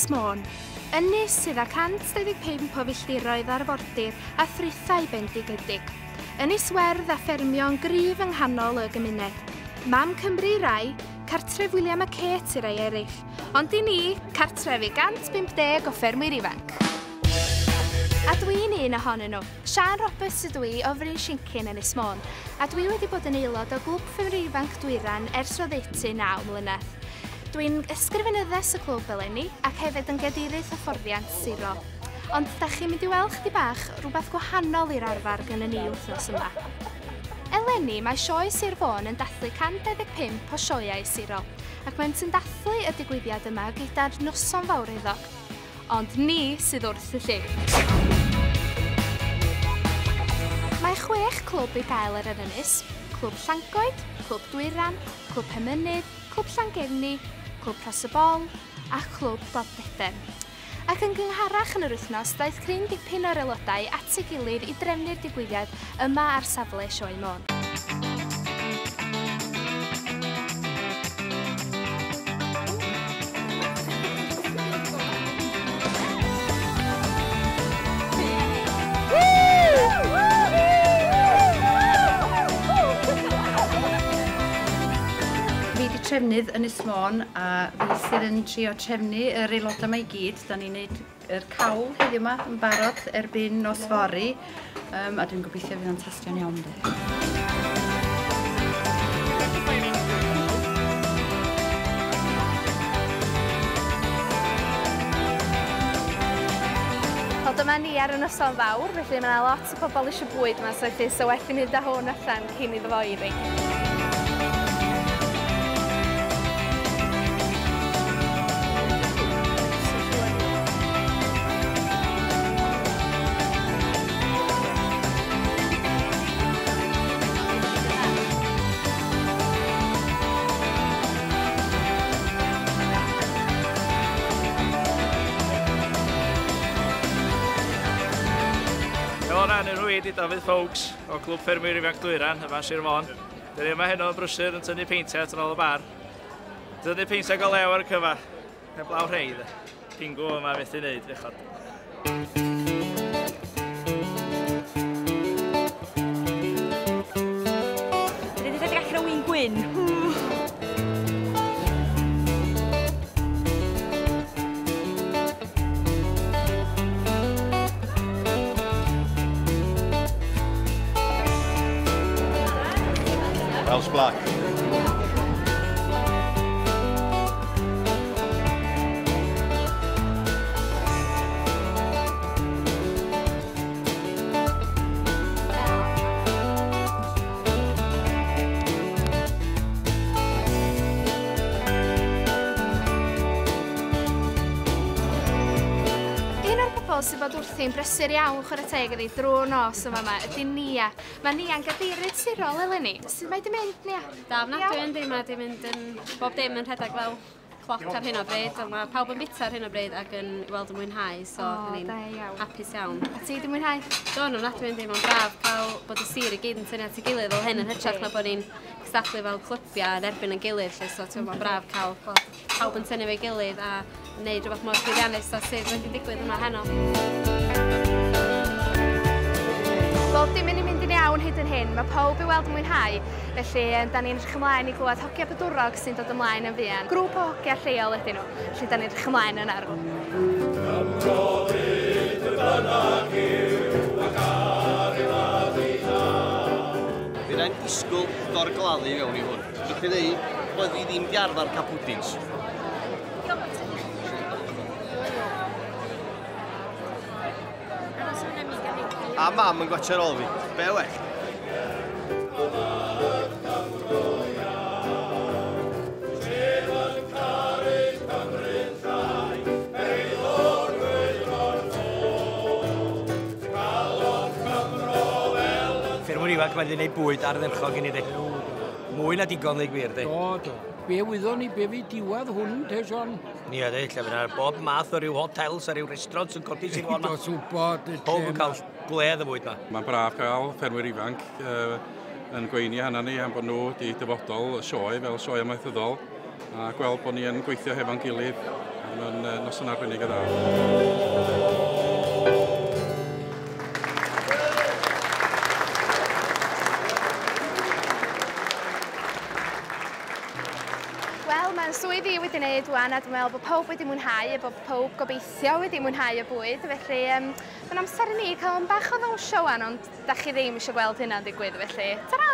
Ynys Mon. Ynys sydd â 125 o filltiroedd arfordir a ffrwythau bendigedig. Ynys werdd a ffermio'n gryf yng nghanol y gymuned. Mam Cymru rai, cartref William a Kate i rai eraill, ond i ni, cartrefi 150 o ffermwyr ifanc. A dwi'n un ohonyn nhw. Sian Roberts ydw i o Frynshincyn Ynys Mon, a dwi wedi bod yn aelod o glwb ffermwyr ifanc Dwyran ers oddeutu 9 mlynedd. Dwi'n ysgrifenyddes y clwb eleni ac hefyd yn gadeirydd hyfforddiant siro. Ond da chi'n mynd i weld chydig bach rhywbeth gwahanol i'r arfer gyda ni wythnos yma. Eleni mae sioe Sir Fôn yn dathlu 125 o sioeau siro, ac mae'n sy'n dathlu y digwyddiad yma gyda'r noson fawr iddo. Ond ni sydd wrth y lle. Mae 6 clwb i gael ar yr ynys: Clwb Llangoed, Clwb Dwyran, Clwb Hemynydd, Clwb Llangefni, Clwb Rhosybol a Clwb Boddeden. Ac yn gynharach yn yr wythnos, daeth cryn dipyn o'r aelodau at ei gilydd i drefnu'r digwyddiad yma ar safle sioe Mon. Trefnydd Ynys Mon, a fi sydd yn trio trefnu yr aelodau yma i gyd. Da ni'n gwneud yr cawl heddiw yma yn barod erbyn nos fory, a dwi'n gobeithio fydd yn tastio'n iawn. Wel, dyma ni ar y noson fawr, felly mae yna lot o bobl eisiau bwyd yma, so werth i wneud â hwn allan cyn iddo fo i fi. Newydd i Dafydd Folks o Glwb Ffermwyr Ifanc Dwyran yma Sir Mon. Dyn ni yma heno yn brysur yn tynnu peintiau yn ôl y bar. Tynnu peintiau go lew ar y cyfa, heblaw rhai. Pingw yma methu wneud, bechod. Dyn ni wedi gallu rhywun gwyn. Welsh Black. Sydd bod wrthi'n brysur iawn chwarae teg iddi drwy'r nos yma ydy Nia. Mae Nia'n gadeirydd sirol eleni. Sut mae di mynd, Nia? Da, Dyma di mynd yn bob dim yn rhedeg fel cloc ar hyn o bryd. Mae pawb yn bita ar hyn o bryd ac yn weld yn mwynhau, so ni'n hapus iawn. A ti di mwynhau? Do, dwi'n deimlo'n braf cael bod y sir i gyd yn tynnu at ei gilydd fel hyn yn hytrach na bod ni'n cystadlu fel clwbiau yn erbyn yn gilydd, so mae'n braf cael pawb yn tynnu fe'i gilydd a wneud rhywbeth mor llwyddiannus a sydd wedi digwydd yma heno. Wel, dim yn mynd i'n iawn hyd yn hyn. Mae pawb i weld yn mwynhau, felly da ni'n edrych ymlaen i glywed hogia Bydwrog sy'n dod ymlaen yn fuan. Grŵp o hogia lleol ydyn nhw, felly da ni'n edrych ymlaen yn arw. Fydd rhaid disgwyl gorgladdu fewn i hwn. Dwi'n dweud bod fi ddim di arfer cael pwdins. A mam yn gwachio ar ôl fi. Be well? Ffermwyr ifanc mae'n gwneud bwyd ardderchog i ni, de. Mwy na digon ddeu gwir, de. Do. Be wyddon ni, be fi diwedd hwn, te, John? Ni ydy, lle fyna bob math o ryw hotels a ryw restaurants yn codi sy'n fawr. Dos wbod. Pob yn cael gwledd y bwyd ma. Mae'n braf cael ffermwyr ifanc yn gweini hana ni am bod nhw wedi dyfodol sioe fel sioe amaethyddol a gweld bod ni yn gweithio hefo'n gilydd Mae'n noson arbennig o dda. Wel, mae'n swydd i wedi wneud wan, a dwi'n meddwl bod pawb wedi mwynhau, a bod pawb gobeithio wedi mwynhau y bwyd. Felly, mae'n amser i ni cael yn bach o ddawnsio wan, ond da chi ddim eisiau gweld hynna'n digwydd, felly, ta-ra!